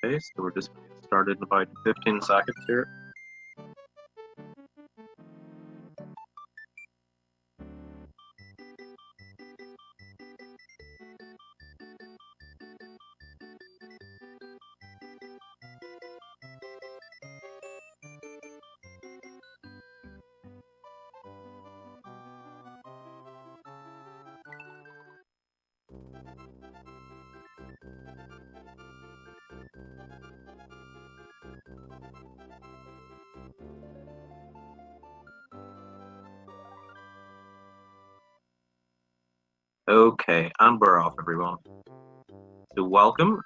Okay, so we're just getting started in about 15 seconds here. Okay, and we're off, everyone. So welcome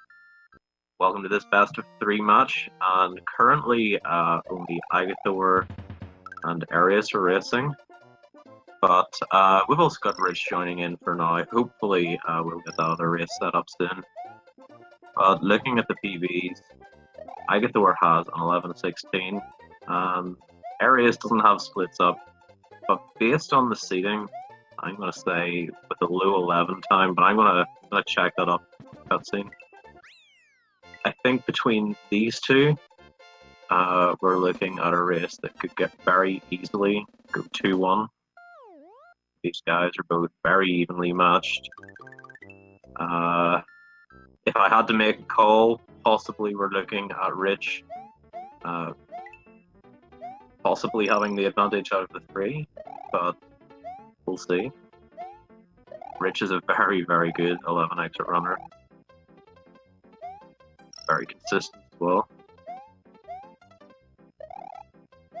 to this best of 3 match, and currently only agathor and Arius are racing, but we've also got Rich joining in for now. Hopefully we'll get the other race set up soon. But looking at the PBs, agathor has an 11-16, and Arius doesn't have splits up, but based on the seating, I'm going to say with a low 11 time, but I'm going to check that up cutscene. I think between these two, we're looking at a race that could get very easily go 2-1. These guys are both very evenly matched. If I had to make a call, possibly we're looking at Rich possibly having the advantage out of the 3, but we'll see. Rich is a very, very good 11 exit runner. Very consistent as well.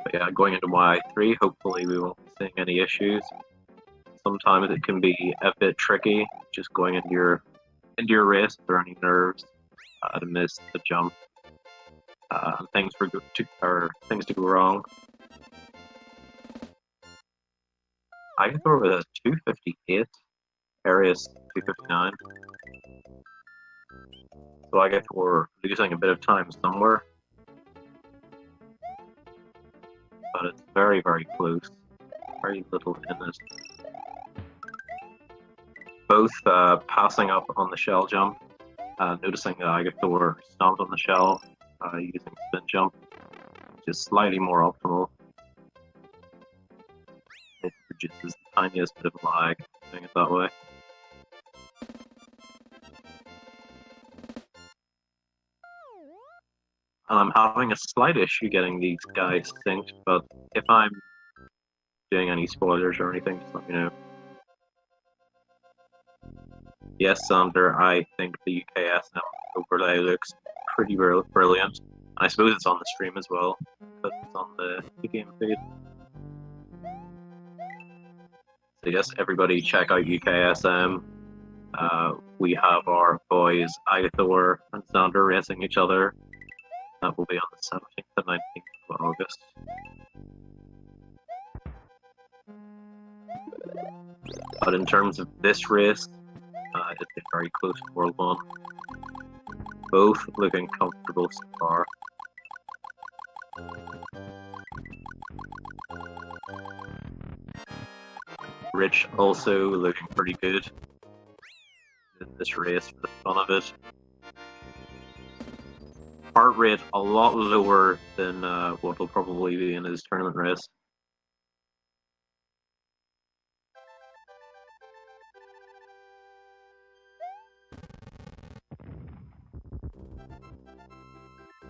But yeah, going into Y3, hopefully we won't be seeing any issues. Sometimes it can be a bit tricky, just going into your race, if there are any nerves, to miss the jump, and things to go wrong. agathor with a 258, Arius 259. So agathor losing a bit of time somewhere, but it's very, very close. Very little in this. Both passing up on the shell jump, noticing that agathor stomped on the shell using spin jump, which is slightly more optimal. It produces the tiniest bit of lag doing it that way. And I'm having a slight issue getting these guys synced, but if I'm doing any spoilers or anything, just let me know. Yes, Sander, I think the UKSM overlay looks pretty brilliant. I suppose it's on the stream as well, but it's on the game feed. So yes, everybody check out UKSM. We have our boys agathor and Sander racing each other. That will be on the 17th and 19th of August. But in terms of this race, it's a very close World 1. Both looking comfortable so far. Rich also looking pretty good in this race for the fun of it. Heart rate a lot lower than what will probably be in his tournament race.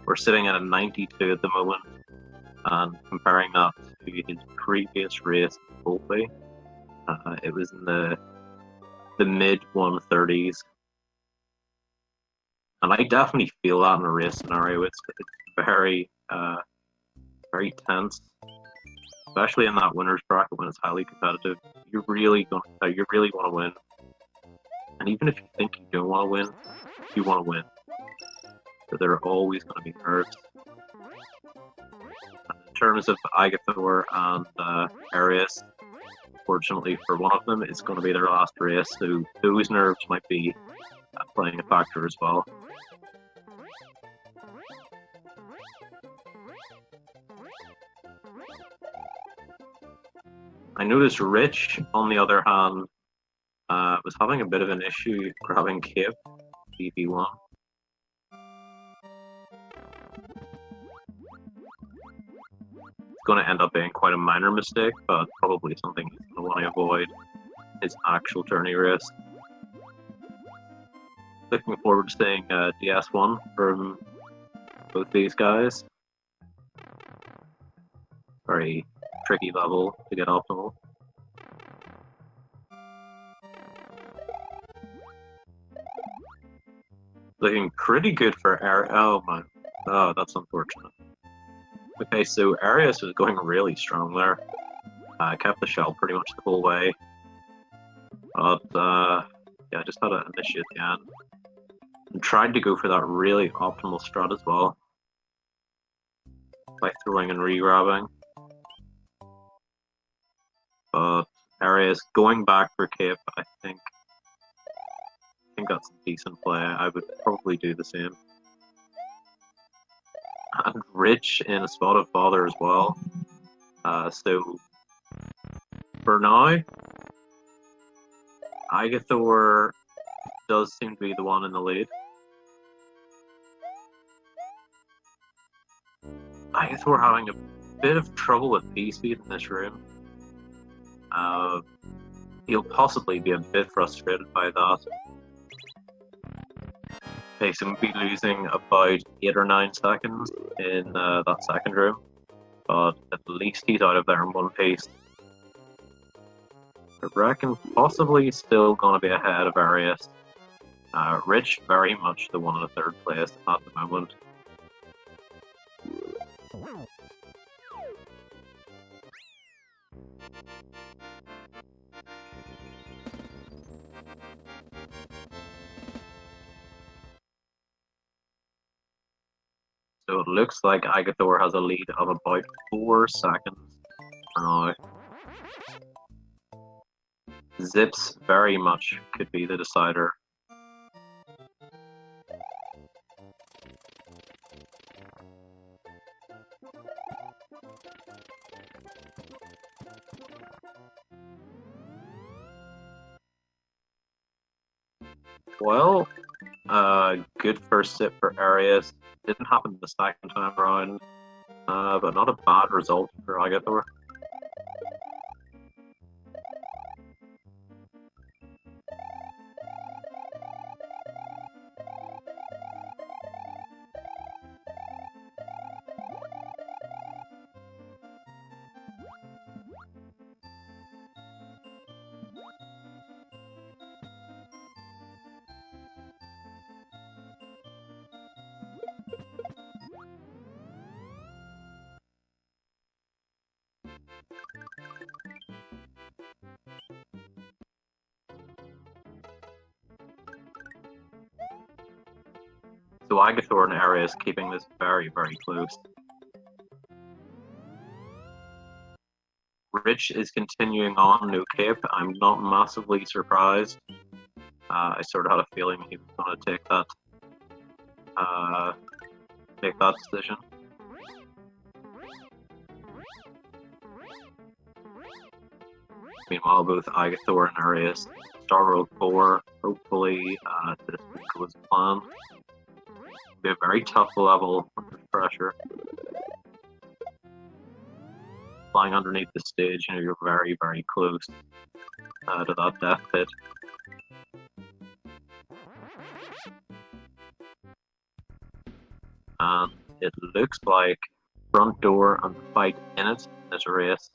We're sitting at a 92 at the moment, and comparing that to his previous race in Boltley, it was in the mid 130s. And I definitely feel that in a race scenario. It's very, very tense, especially in that winners bracket when it's highly competitive. You really want to win, and even if you think you don't want to win, you want to win. So there are always going to be nerves. And in terms of agathor and Arius, fortunately for one of them, it's going to be their last race, so those nerves might be playing a factor as well. I noticed Rich, on the other hand, was having a bit of an issue grabbing Cape, DP1. going to end up being quite a minor mistake, but probably something he's going to want to avoid his actual tourney race. Looking forward to seeing DS1 from both these guys. Very tricky level to get optimal. Looking pretty good for Arius. Oh man, oh that's unfortunate. Okay, so Arius was going really strong there. Kept the shell pretty much the whole way. But yeah, I just had an issue at the end. And tried to go for that really optimal strat as well. By throwing and re-grabbing. But Arius going back for cape, I think that's a decent play. I would probably do the same. And Rich in a spot of bother as well. So for now, Agathor does seem to be the one in the lead. Agathor having a bit of trouble with B-speed in this room. He'll possibly be a bit frustrated by that. Okay, so we'll be losing about 8 or 9 seconds in that second room, but at least he's out of there in one piece. I reckon possibly still going to be ahead of Arius. Rich very much the one in the third place at the moment. So it looks like Agathor has a lead of about 4 seconds for now. Zips very much could be the decider. Well, good first sip for Arius. Didn't happen the second time around, but not a bad result for Agathor. So Agathor and Arius keeping this very, very close. Rich is continuing on, no cape. I'm not massively surprised. I sort of had a feeling he was going to take that decision. Meanwhile, both Agathor and Arius Star World 4, hopefully this will go as planned. It'll be a very tough level under pressure. Flying underneath the stage, you know, you're very, very close to that death pit. And it looks like front door and fight in it is a race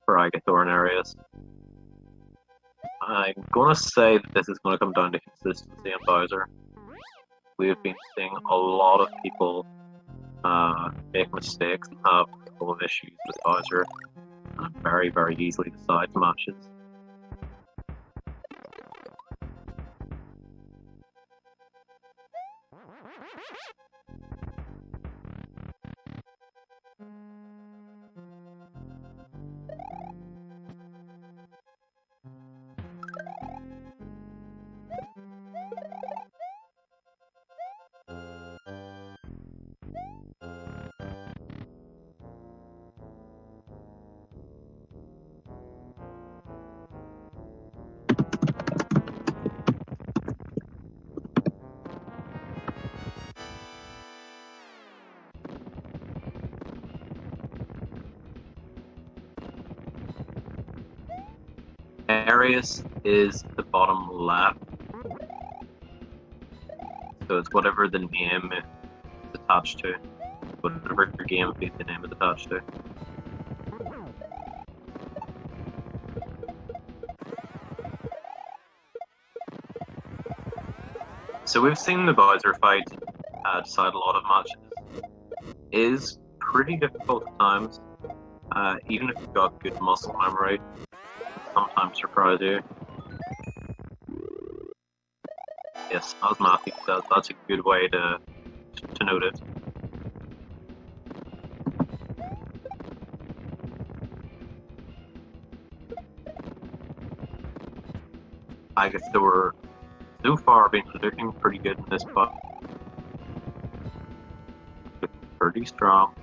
for Agathor and Arius. I'm going to say that this is going to come down to consistency on Bowser. We have been seeing a lot of people make mistakes and have a couple of issues with Bowser, and very, very easily decides matches. Arius is the bottom left. So it's whatever the name is attached to. Whatever your game feed the name is attached to. So we've seen the Bowser fight decide a lot of matches. It is pretty difficult at times. Even if you've got good muscle memory, sometimes surprise you. Yes, as Matthew says, that's a good way to note it. Agathor so far been looking pretty good in this fight. Pretty strong.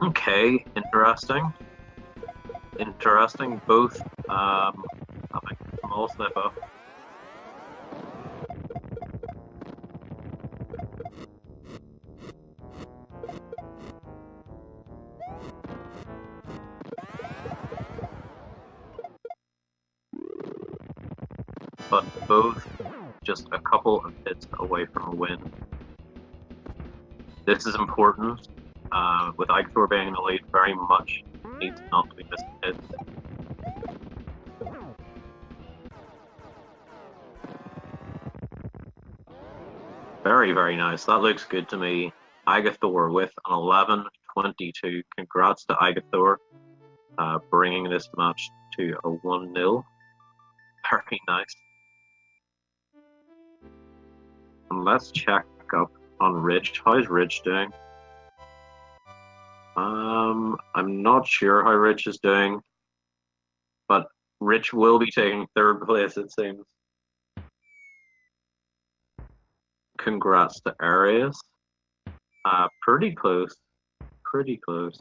Okay, interesting. Interesting. Both having a small slip up. But both just a couple of hits away from a win. This is important. With Agathor being in the lead, very much needs not to be missing hits. Very, very nice. That looks good to me. Agathor with an 11-22. Congrats to Agathor, bringing this match to a 1-0. Very nice. And let's check up on Ridge. How's Ridge doing? I'm not sure how Rich is doing, but Rich will be taking third place, it seems. Congrats to Arius. Pretty close. Pretty close.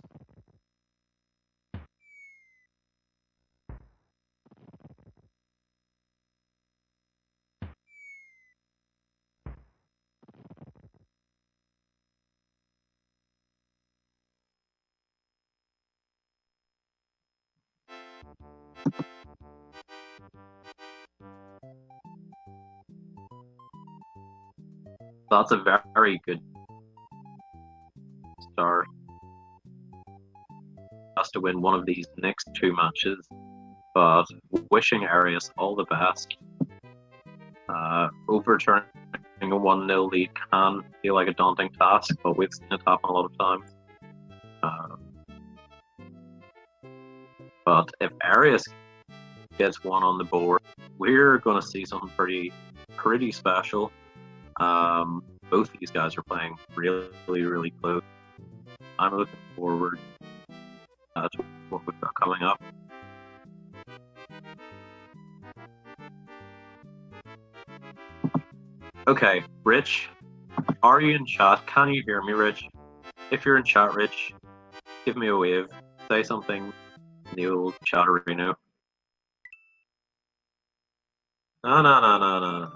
That's a very good start. Has to win one of these next two matches, but wishing Arius all the best. Overturning a 1-0 lead can feel like a daunting task, but we've seen it happen a lot of times. But if Arius gets one on the board, we're going to see something pretty special. Both these guys are playing really close. I'm looking forward to what we've got coming up. Okay, Rich, are you in chat? Can you hear me, Rich? If you're in chat, Rich, give me a wave. Say something in the old chat arena. No.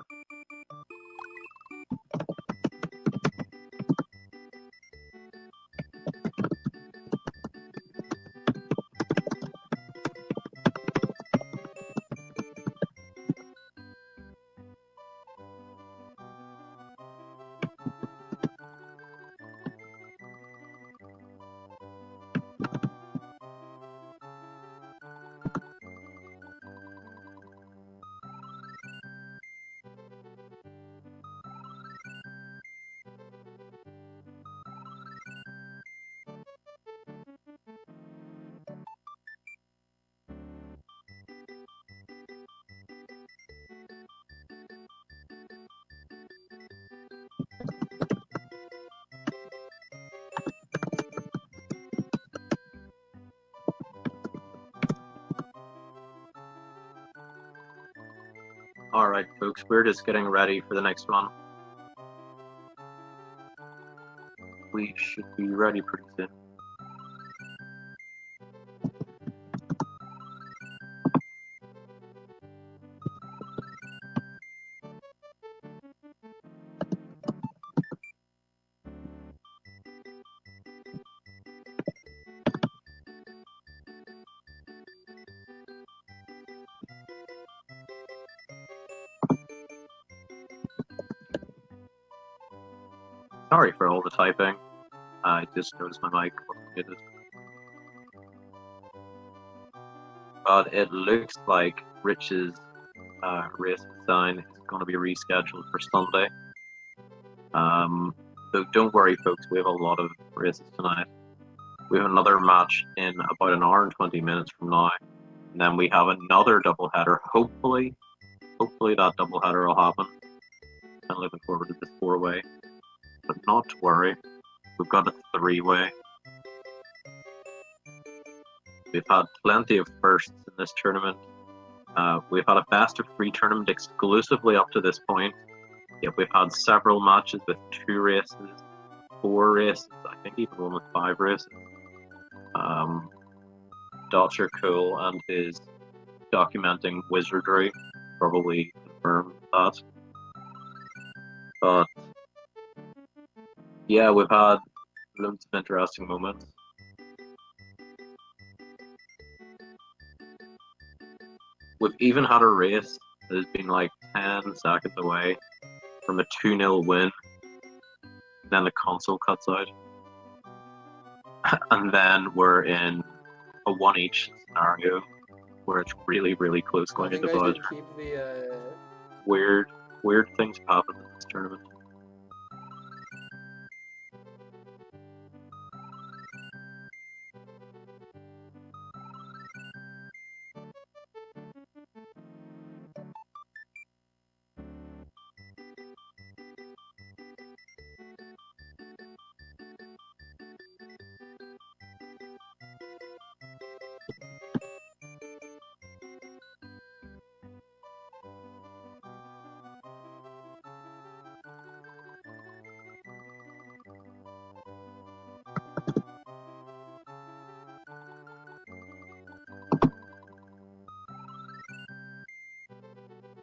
Alright, folks, we're just getting ready for the next one. We should be ready pretty soon. Sorry for all the typing. I just noticed my mic wasn't muted. But it looks like Rich's race design is going to be rescheduled for Sunday. So don't worry, folks. We have a lot of races tonight. We have another match in about an hour and 20 minutes from now, and then we have another doubleheader. Hopefully that doubleheader will happen. I'm looking forward to this 4-way, but not to worry. We've got a 3-way. We've had plenty of firsts in this tournament. We've had a best-of-3 tournament exclusively up to this point. Yet we've had several matches with 2 races, 4 races, I think even one with 5 races. Dr. Cool and his documenting wizardry probably confirmed that. But yeah, we've had loads of interesting moments. We've even had a race that has been like 10 seconds away from a 2-0 win. Then the console cuts out. And then we're in a 1-each scenario where it's really, really close going into buzzer. Weird things have happened in this tournament.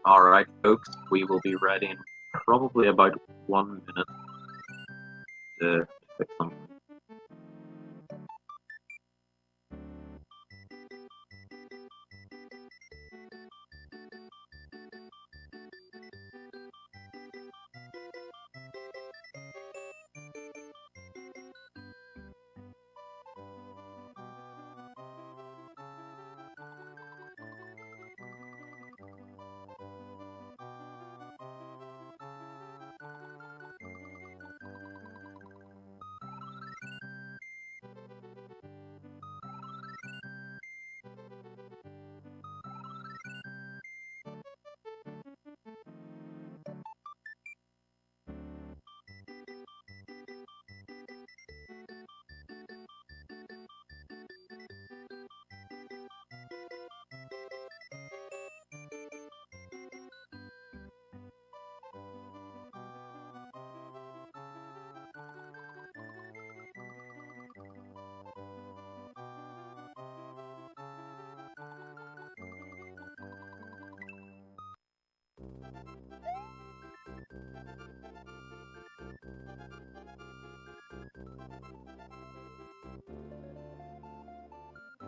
Alright, folks, we will be ready in probably about 1 minute to fix something.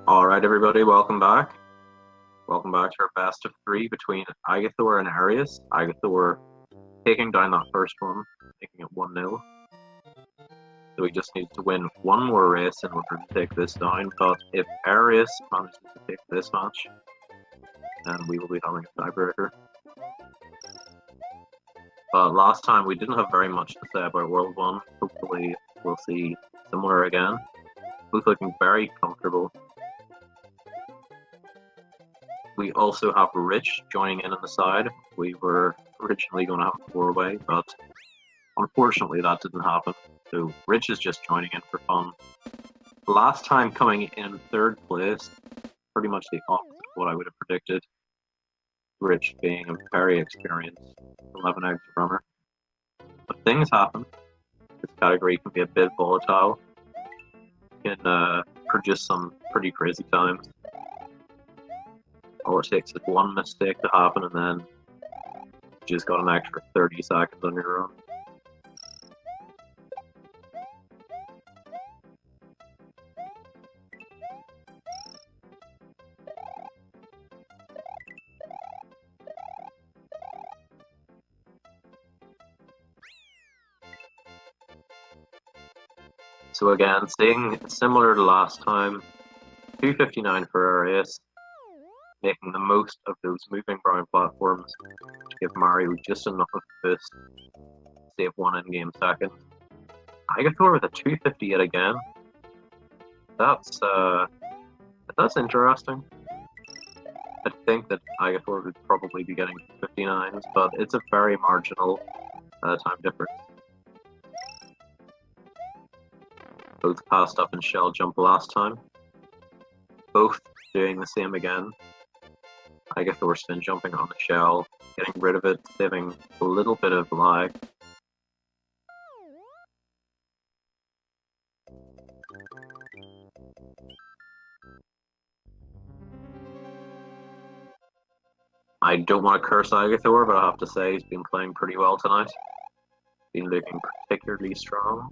Alright, everybody, welcome back. Welcome back to our best of 3 between Agathor and Arious. Agathor taking down that first one, making it 1-0. So he just needs to win one more race in order to take this down. But if Arious manages to take this match, then we will be having a tiebreaker. But last time we didn't have very much to say about World 1. Hopefully we'll see similar again. Both looking very comfortable. We also have Rich joining in on the side. We were originally going to have a 4-way, but unfortunately that didn't happen. So Rich is just joining in for fun. Last time coming in 3rd place, pretty much the opposite of what I would have predicted. Rich being a very experienced 11 exit runner. But things happen. This category can be a bit volatile. It can produce some pretty crazy times. All it takes is one mistake to happen, and then you just got an extra 30 seconds on your run. So again, seeing similar to last time, 259 for Arius, making the most of those moving brown platforms to give Mario just enough of a boost to save one in-game second. Agathor with a 258 again. That's interesting. I think that Agathor would probably be getting 59s, but it's a very marginal time difference. Both passed up in shell jump last time. Both doing the same again. Agathor spin jumping on the shell, getting rid of it, saving a little bit of lag. I don't want to curse Agathor, but I have to say he's been playing pretty well tonight. Been looking particularly strong.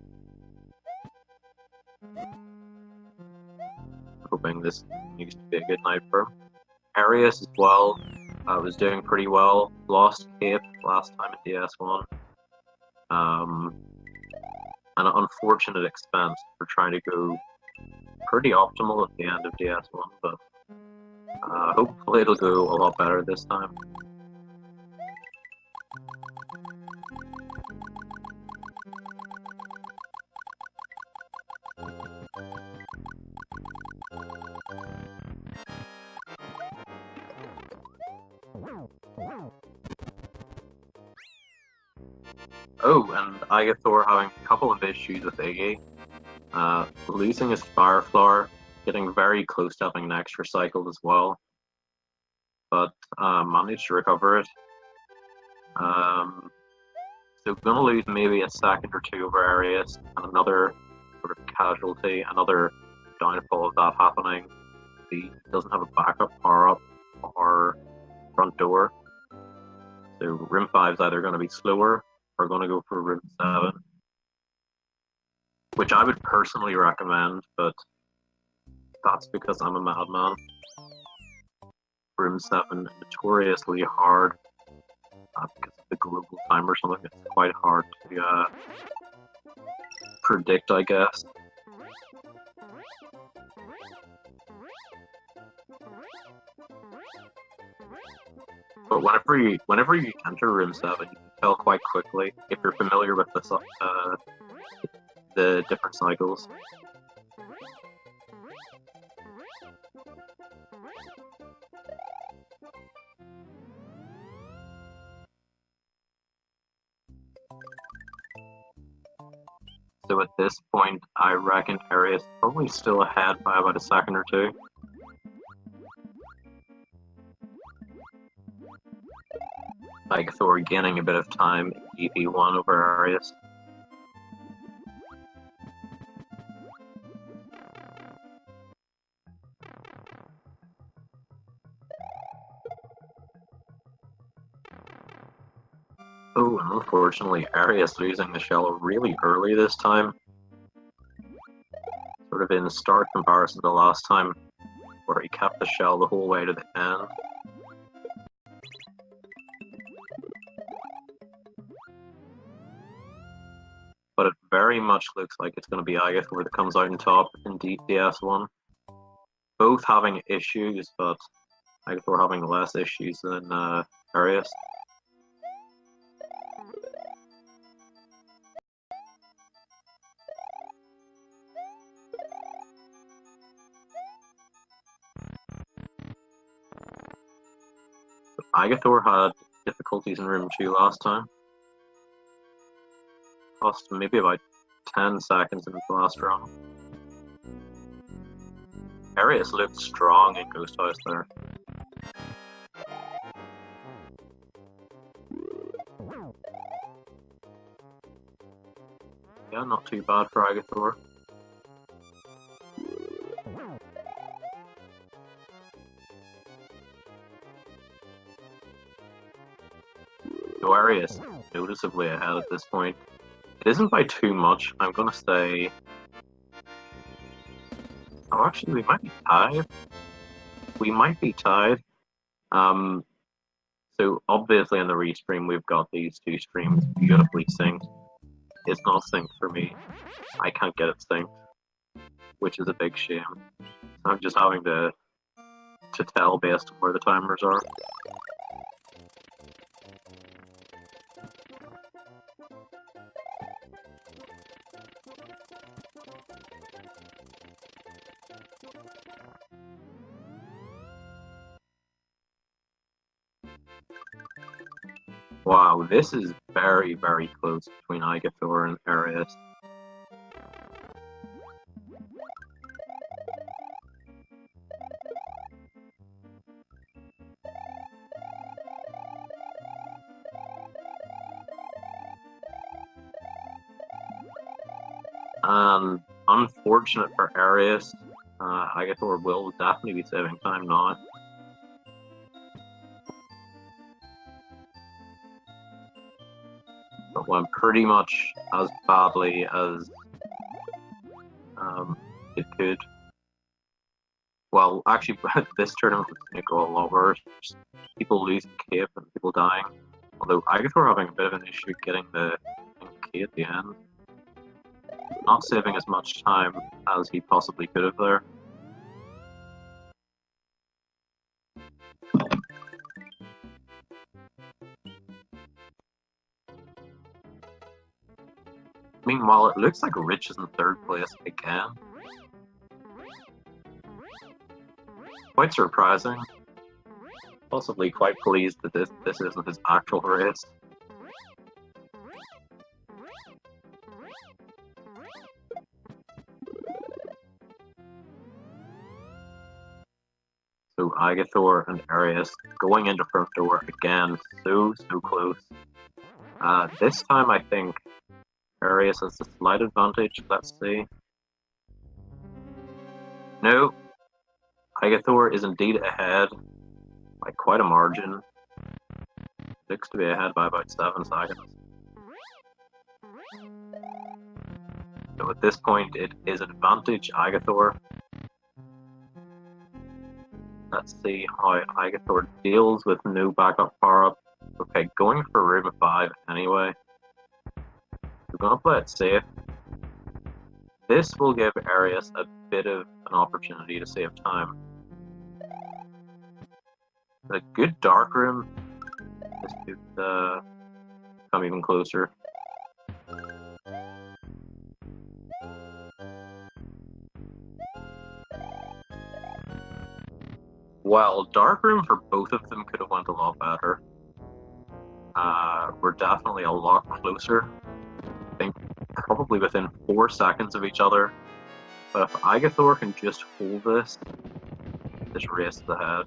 Hoping this needs to be a good night for him. Arius as well was doing pretty well. Lost Cape last time at DS1. An unfortunate expense for trying to go pretty optimal at the end of DS1, but hopefully it'll go a lot better this time. Oh, and Agathor having a couple of issues with Iggy. Losing his Fire Flower, getting very close to having an extra cycle as well, but managed to recover it. So gonna lose maybe a second or two over Arius, and another sort of casualty, another downfall of that happening. He doesn't have a backup power-up or front door. So Room 5 is either going to be slower or going to go for Room 7. Which I would personally recommend, but that's because I'm a madman. Room 7 notoriously hard because of the global time or something. It's quite hard to predict, I guess. But whenever you enter Room 7, you can tell quite quickly if you're familiar with the different cycles. So at this point, I reckon Arius is probably still ahead by about a second or two. Agathor gaining a bit of time in EP1 over Arius. Oh, and unfortunately, Arius losing the shell really early this time. Sort of in stark comparison to last time, where he kept the shell the whole way to the end. But it very much looks like it's going to be Agathor that comes out on top in DS1. Both having issues, but Agathor having less issues than Arius. Agathor had difficulties in Room 2 last time. Cost maybe about 10 seconds in the last round. Arius looked strong in Ghost House there. Yeah, not too bad for Agathor. So Arius noticeably ahead at this point. It isn't by too much. I'm gonna say. Oh, actually, we might be tied. We might be tied. So obviously in the restream we've got these two streams beautifully synced. It's not synced for me. I can't get it synced, which is a big shame. I'm just having to tell based on where the timers are. Wow, this is very, very close between Agathor and Arius. Unfortunate for Arius, Agathor will definitely be saving time now. But went pretty much as badly as it could. Well, actually, this tournament was going to go a lot worse. People losing cape and people dying. Although Agathor having a bit of an issue getting the key at the end. Not saving as much time as he possibly could have there. Meanwhile, it looks like Rich is in third place again. Quite surprising. Possibly quite pleased that this isn't his actual race. So Agathor and Arius going into front door again, so close. This time I think Arius has a slight advantage, let's see. No, Agathor is indeed ahead by quite a margin. Looks to be ahead by about 7 seconds. So at this point it is advantage Agathor. Let's see how Agathor deals with no backup power-up. Okay, going for room of 5 anyway. We're going to play it safe. This will give Arius a bit of an opportunity to save time. A good dark room. This could come even closer. Well, dark room for both of them could have went a lot better. We're definitely a lot closer. I think probably within 4 seconds of each other. But if Agathor can just hold this race is ahead.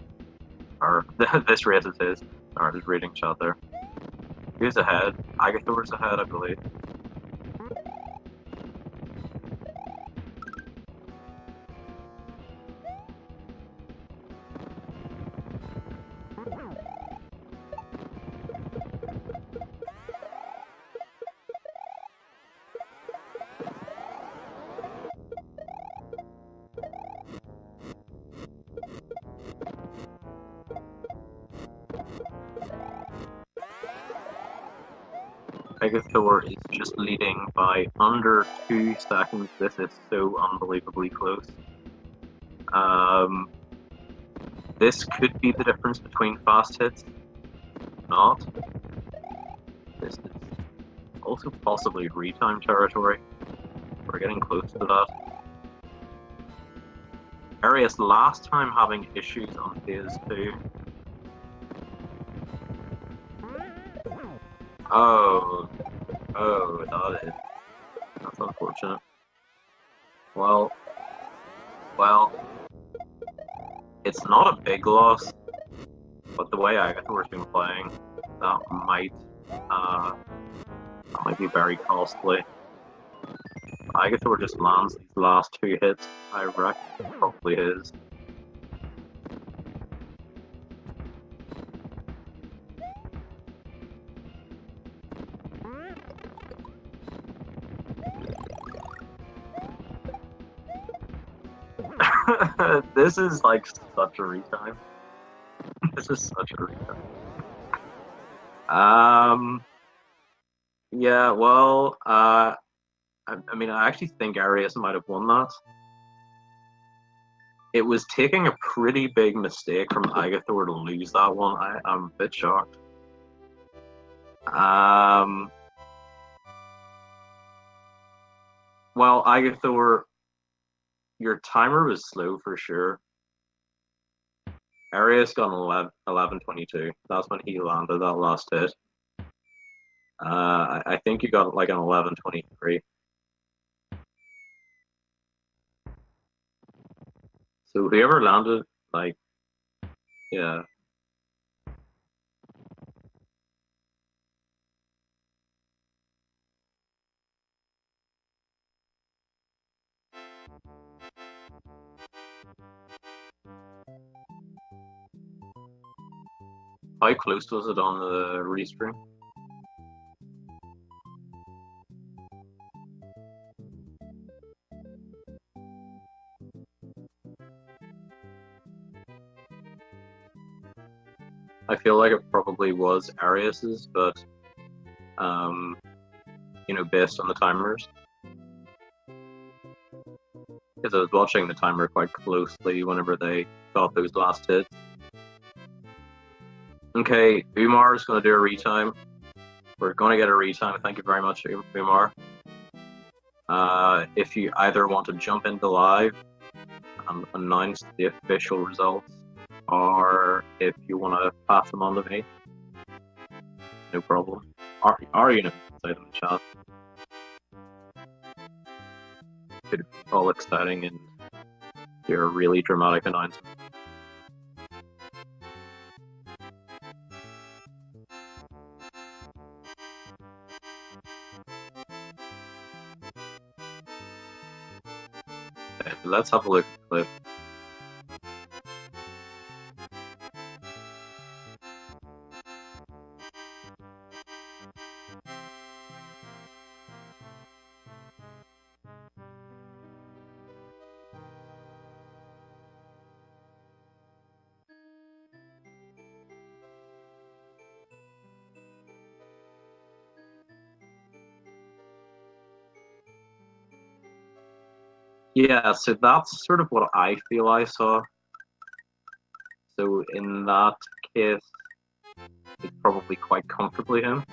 Or this race is his. Alright, his reading shot there. Who's ahead? Agathor's ahead, I believe. Agathor is just leading by under 2 seconds. This is so unbelievably close. This could be the difference between fast hits. Not. This is also possibly retime territory. We're getting close to that. Arius last time having issues on phase 2. Oh, that's unfortunate. Well, it's not a big loss, but the way Agathor's been playing, that might be very costly. Agathor just lands these last 2 hits, I reckon probably his. This is like such a retime. This is such a retime. Yeah, well, I mean, I actually think Arius might have won that. It was taking a pretty big mistake from Agathor to lose that one. I'm a bit shocked. Well, Agathor, your timer was slow for sure. Arius got an 11:22. That's when he landed that last hit. I think you got like an 11:23. So whoever landed, like, yeah. How close was it on the restream? I feel like it probably was Arius's, but you know, based on the timers. Because I was watching the timer quite closely whenever they got those last hits. Okay, Umar is going to do a retime. We're going to get a retime. Thank you very much, Umar. If you either want to jump into live and announce the official results, or if you want to pass them on to me, no problem. Are you going to say them in the chat? Could be all exciting and do a really dramatic announcement. Okay, let's have a look at the clip. Yeah, so that's sort of what I feel I saw. So in that case, it's probably quite comfortably him.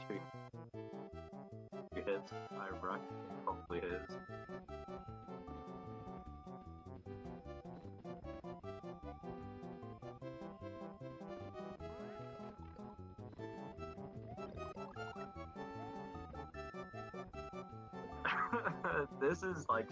Two hits, I reckon probably is. This is like.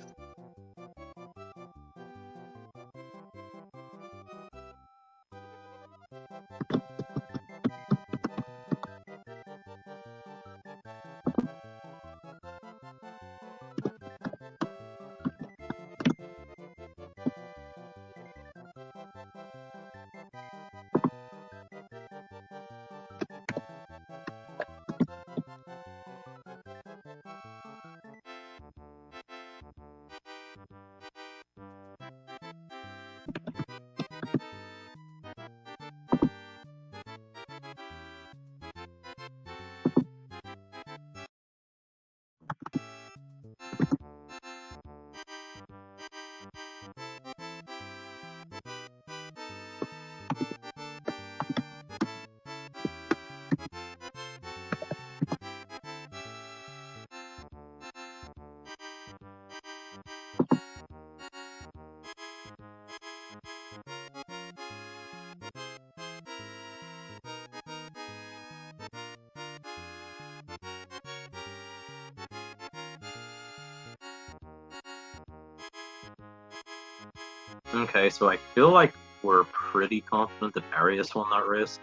Okay, so I feel like we're pretty confident that Arius won that race.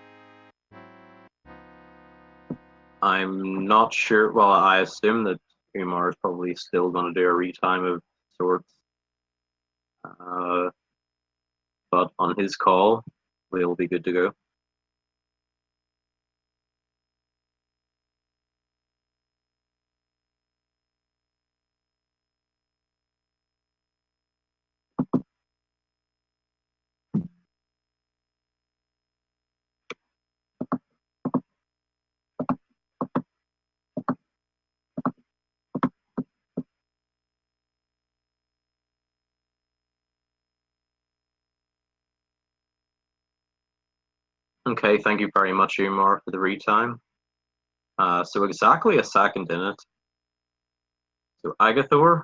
I'm not sure. Well, I assume that Umar is probably still going to do a retime of sorts. But on his call, we'll be good to go. Okay, thank you very much, Umar, for the retime. So exactly a second in it. So Agathor,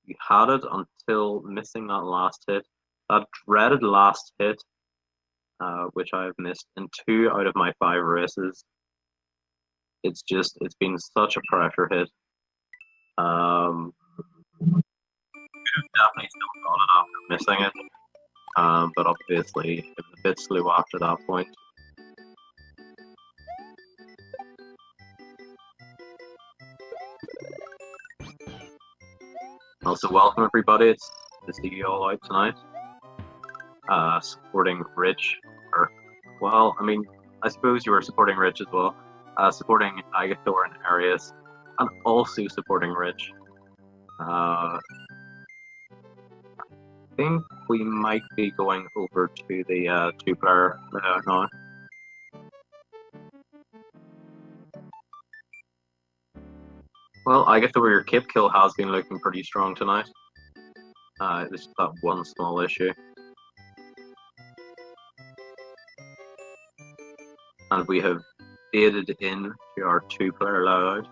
you had it until missing that last hit. That dreaded last hit, which I have missed in 2 out of my 5 races. It's been such a pressure hit. Definitely still got it after missing it. But obviously it was a bit slow after that point. Also, welcome everybody. It's to see you all out tonight. Supporting Rich, or well, I mean, I suppose you were supporting Rich as well. Supporting Agathor and Arius, and also supporting Rich. I think we might be going over to the 2-player now. Well, Agathor, your cape kill has been looking pretty strong tonight. It was just that one small issue. And we have faded in to our 2-player loadout.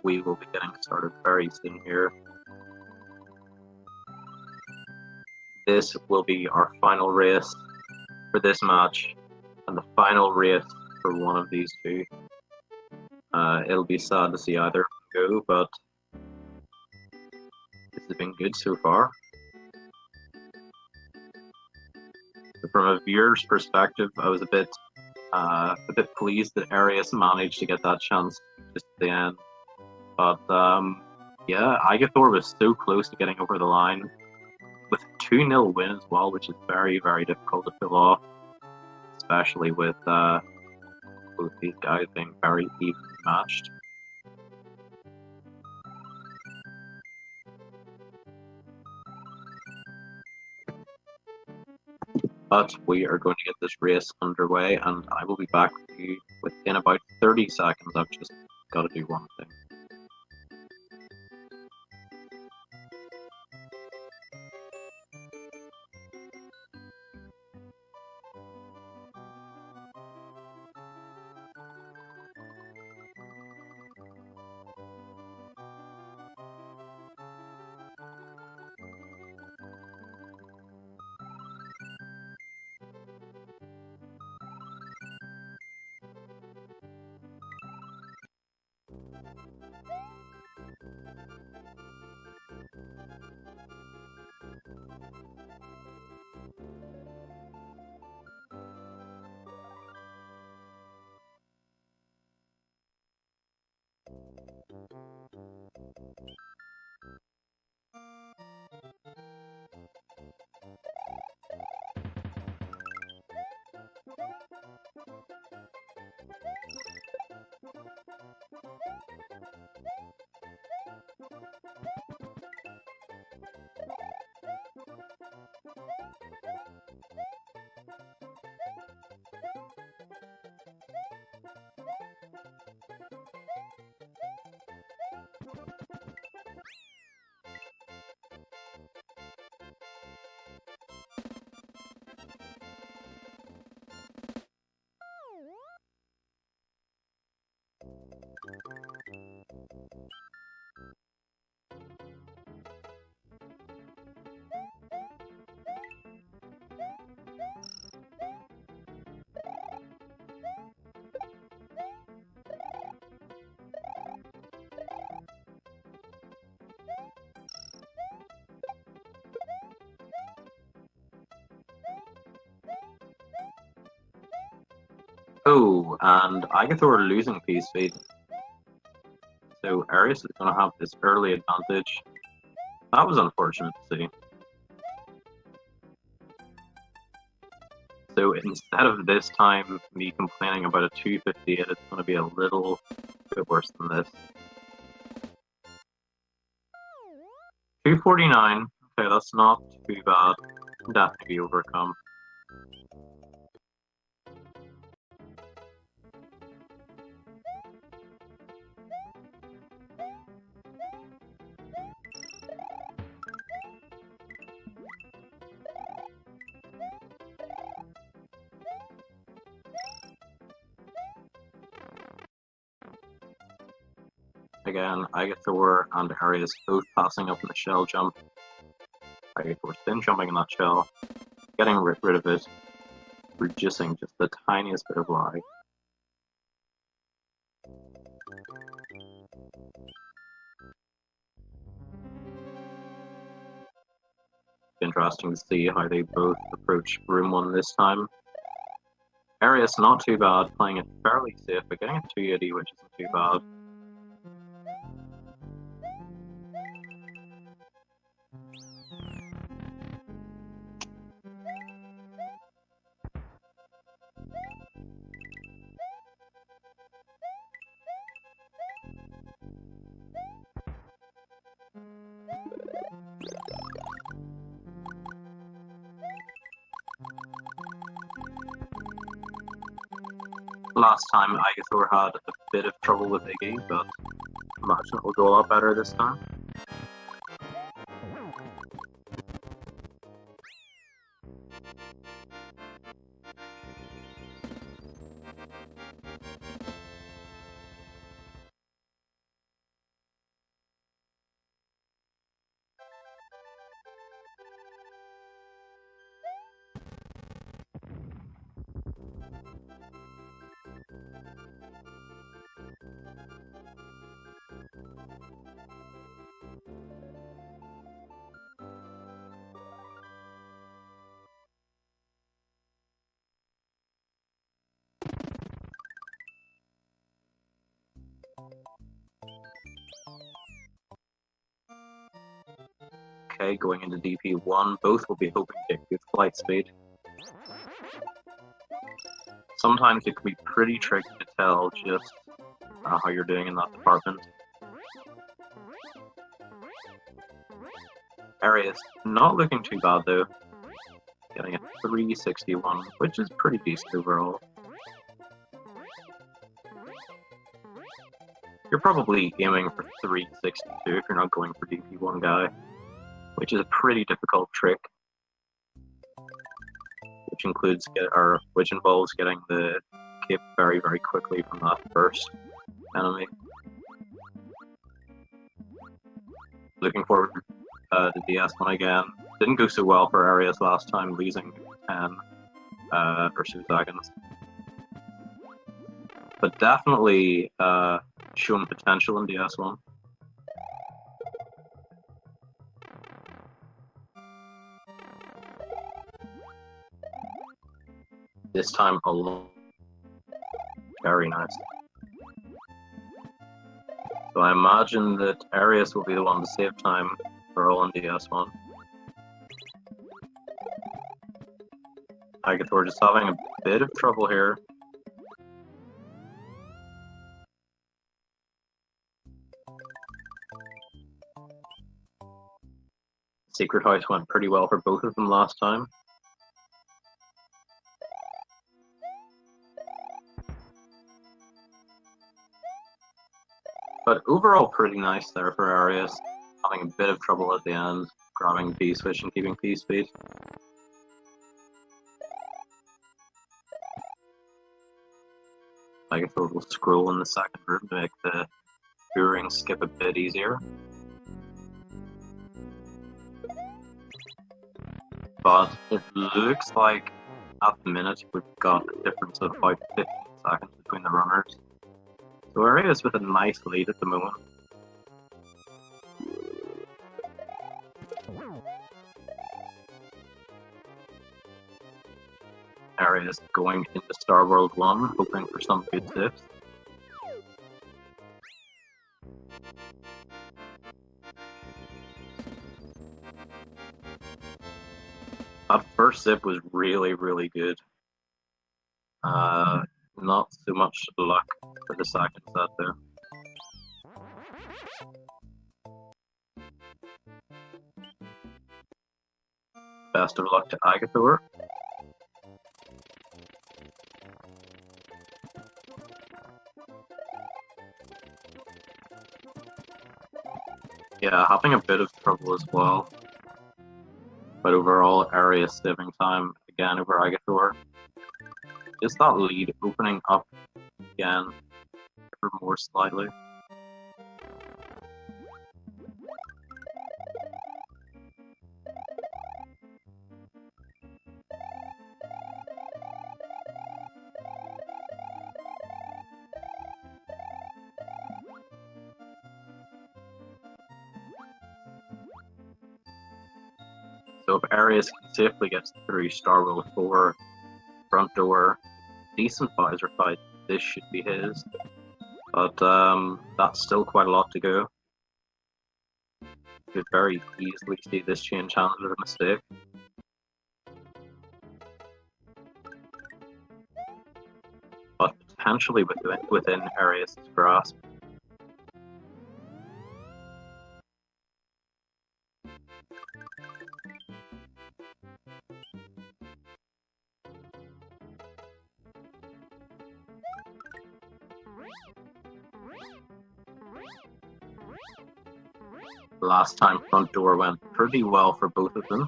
We will be getting started very soon here. This will be our final race for this match, and the final race for one of these two. It'll be sad to see either go, but this has been good so far. So from a viewer's perspective, I was a bit pleased that Arius managed to get that chance just at the end. But yeah, Agathor was so close to getting over the line with a 2-0 win as well, which is very, very difficult to pull off, especially with both these guys being very evenly matched. But we are going to get this race underway, and I will be back with you within about 30 seconds. I've just got to do one thing. and Agathor losing piece speed. So Arius is going to have this early advantage. That was unfortunate to see. So instead of this time me complaining about a 258, it's going to be a little bit worse than this. 249. Okay, that's not too bad. Can definitely be overcome. Again, Agathor and Arius both passing up in the shell jump. Agathor spin jumping in that shell, getting rid of it, reducing just the tiniest bit of lag. Interesting to see how they both approach room 1 this time. Arius not too bad, playing it fairly safe, but getting a 280, which isn't too bad. Last time Agathor had a bit of trouble with Iggy, but I imagine it will go a lot better this time. Okay, going into DP1, both will be hoping to get good flight speed. Sometimes it can be pretty tricky to tell just how you're doing in that department. Arius not looking too bad though, getting a 361, which is pretty decent overall. You're probably aiming for 362 if you're not going for DP1 guy, which is a pretty difficult trick, which involves getting the cape very, very quickly from that first enemy. Looking forward to DS1 again. Didn't go so well for Arius last time, losing 10 or 2 seconds. But definitely shown potential in DS1. This time alone. Very nice. So I imagine that Arius will be the one to save time for all in DS1. Agathor just having a bit of trouble here. Secret House went pretty well for both of them last time. But overall pretty nice there for Arius, having a bit of trouble at the end, grabbing P-switch and keeping P-speed. Agathor will scroll in the second room to make the Ring skip a bit easier. But it looks like at the minute we've got a difference of about 15 seconds between the runners. So Arius with a nice lead at the moment. Arius going into Star World 1, hoping for some good tips. That first sip was really, really good. Not so much luck for the second set there. Best of luck to Agathor. Yeah, having a bit of trouble as well. But overall, Arius saving time again over Agathor. Is that lead opening up again ever more slightly? So if Arius safely gets through Star World 4, front door, decent visor fight, this should be his. But that's still quite a lot to go. You could very easily see this change handed as a mistake. But potentially within Arius' grasp. Last time front door went pretty well for both of them.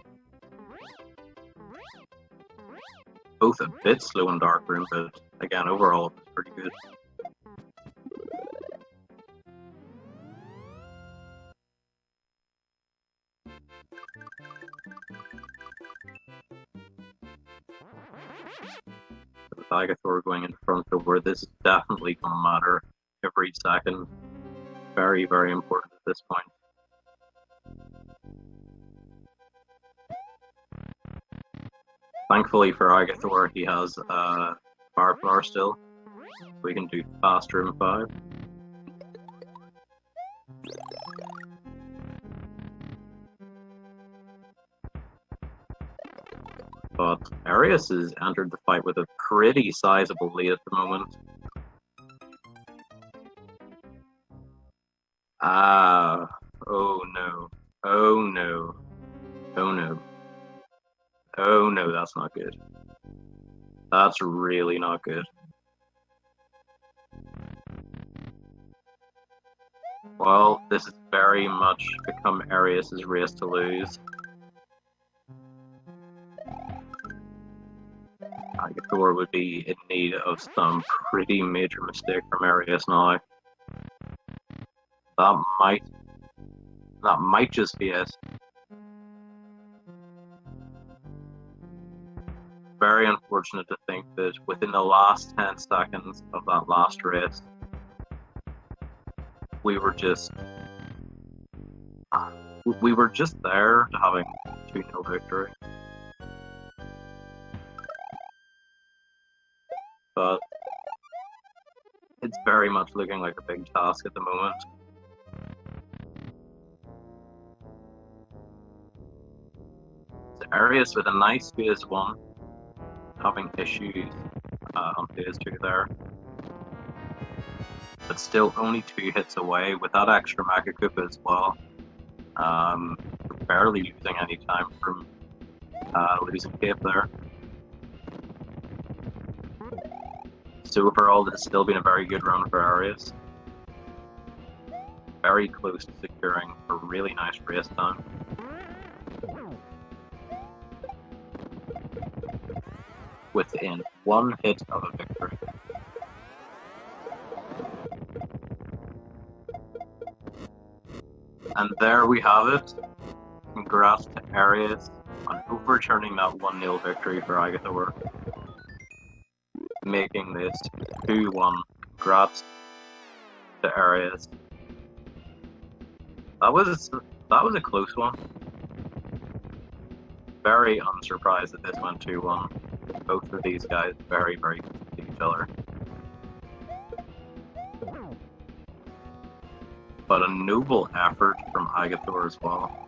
Both a bit slow in dark room, but again, overall it was pretty good. With Agathor going in front door, this is definitely going to matter every second. Very, very important at this point. Thankfully for Agathor, he has Fire Flower still, so we can do faster in 5. But Arius has entered the fight with a pretty sizable lead at the moment. Oh no. Oh no. Oh no. Oh no, that's not good. That's really not good. Well, this has very much become Arius' race to lose. Agathor would be in need of some pretty major mistake from Arius now. That might just be it. Very unfortunate to think that within the last 10 seconds of that last race, we were just there to having 2-0 victory. But it's very much looking like a big task at the moment. So Arius with a nice phase 1, having issues on phase 2 there. But still only 2 hits away with that extra Mega Koopa as well. Barely losing any time from losing Cape there. So overall, this has still been a very good run for Arius. Very close to securing a really nice race time. Within 1 hit of a victory. And there we have it. Congrats to Arius on overturning that 1-0 victory for Agathor. Making this 2-1. Congrats to Arius. That was a close one. Very unsurprised that this went 2-1. both of these guys very, very close to each other. But a noble effort from Agathor as well.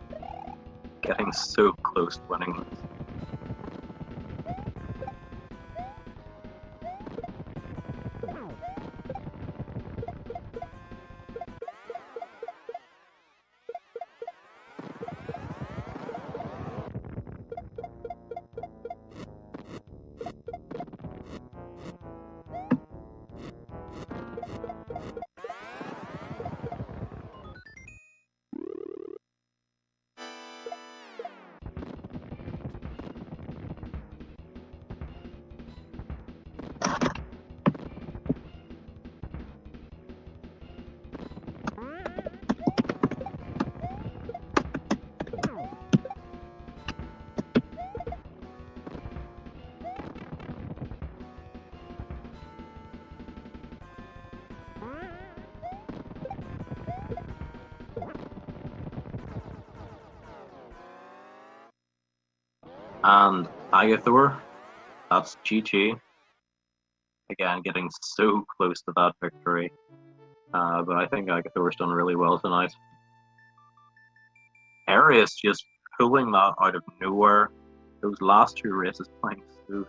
Getting so close to winning this. And Agathor, that's GG. Again, getting so close to that victory. But I think Agathor's done really well tonight. Arius just pulling that out of nowhere. Those last two races playing so.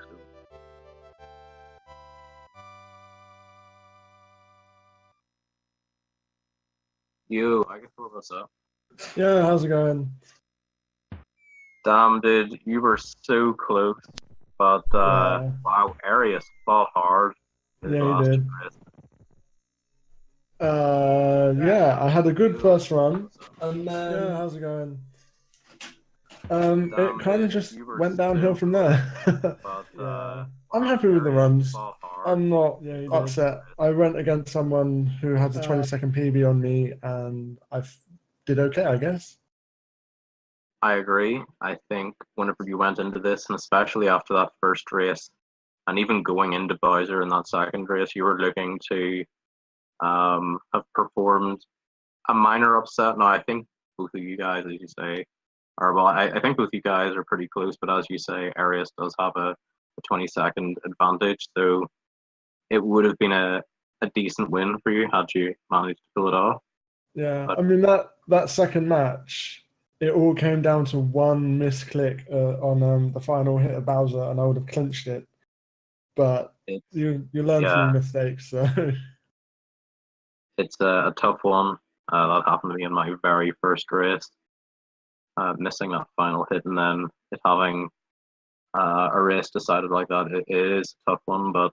Yo, Agathor, what's up? Yeah, how's it going? Damn, dude, you were so close. But, Yeah. wow, Arius fought hard. Yeah, he did. Yeah, I had a good first run, and then yeah, how's it going? It kind of just went downhill from there. Yeah, I'm happy with the runs. I'm not upset. I went against someone who had a 20-second PB on me, and I did okay, I guess. I agree. I think whenever you went into this, and especially after that first race, and even going into Bowser in that second race, you were looking to have performed a minor upset. Now, I think both of you guys, as you say, are well. I think both of you guys are pretty close, but as you say, Arius does have a 20-second advantage, so it would have been a decent win for you had you managed to pull it off. Yeah, but I mean that second match, it all came down to one misclick on the final hit of Bowser, and I would have clinched it. But you learn from your mistakes, so it's a tough one. That happened to me in my very first race, missing that final hit, and then it having a race decided like that. It is a tough one, but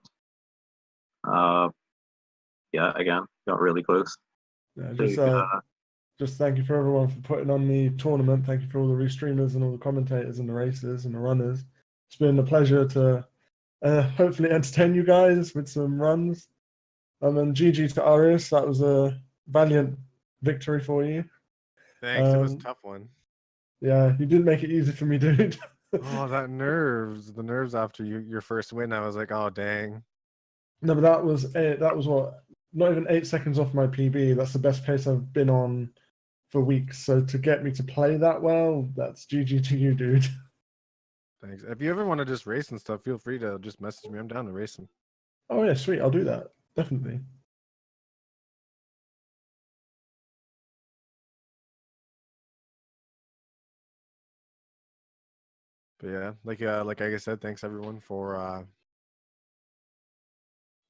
yeah, again, got really close. Yeah, just thank you for everyone for putting on the tournament. Thank you for all the Restreamers and all the commentators and the racers and the runners. It's been a pleasure to hopefully entertain you guys with some runs. And then GG to Arius. That was a valiant victory for you. Thanks. It was a tough one. Yeah, you didn't make it easy for me, dude. Oh, the nerves after your first win. I was like, oh, dang. No, but that was it. That was what? Not even 8 seconds off my PB. That's the best pace I've been on for weeks. So to get me to play that well, that's GG to you, dude. Thanks. If you ever want to just race and stuff, feel free to just message me. I'm down to race them. Oh yeah, sweet. I'll do that. Definitely. But yeah, like I said, thanks everyone for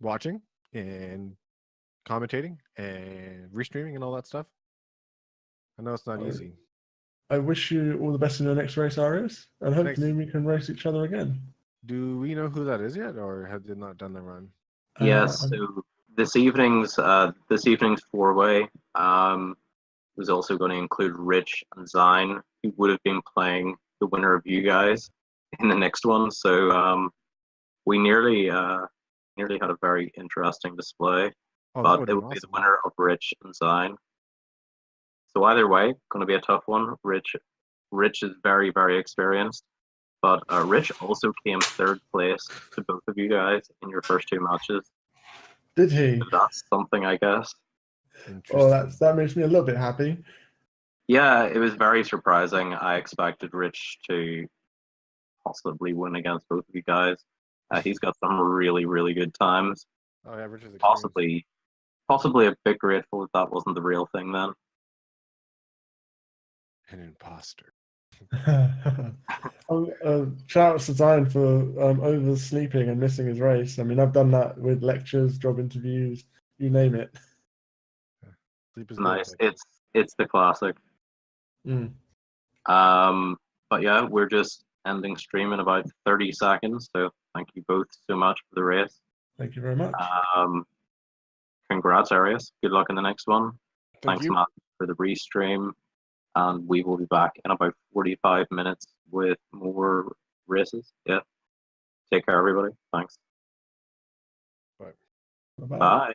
watching and commentating and restreaming and all that stuff. I know it's not easy. I wish you all the best in your next race, Arius, and hopefully we can race each other again. Do we know who that is yet, or have they not done the run? Yes. So this evening's four-way was also going to include Rich and Zine, who would have been playing the winner of you guys in the next one. So we nearly had a very interesting display, but it would be the winner of Rich and Zine. So either way, going to be a tough one. Rich is very, very experienced, but Rich also came third place to both of you guys in your first two matches. Did he? So that's something, I guess. Oh, that makes me a little bit happy. Yeah, it was very surprising. I expected Rich to possibly win against both of you guys. He's got some really, really good times. Oh, yeah, Richard's experienced. Possibly a bit grateful that wasn't the real thing then. An imposter. Shout out to Zion for oversleeping and missing his race. I mean, I've done that with lectures, job interviews, you name it. Sleep is Nice. good. It's the classic. Mm. But yeah, we're just ending stream in about 30 seconds. So thank you both so much for the race. Thank you very much. Congrats, Arius. Good luck in the next one. Thank Thanks, you. Matt, for the restream. And we will be back in about 45 minutes with more races. Yeah. Take care, everybody. Thanks. Bye. Bye-bye. Bye.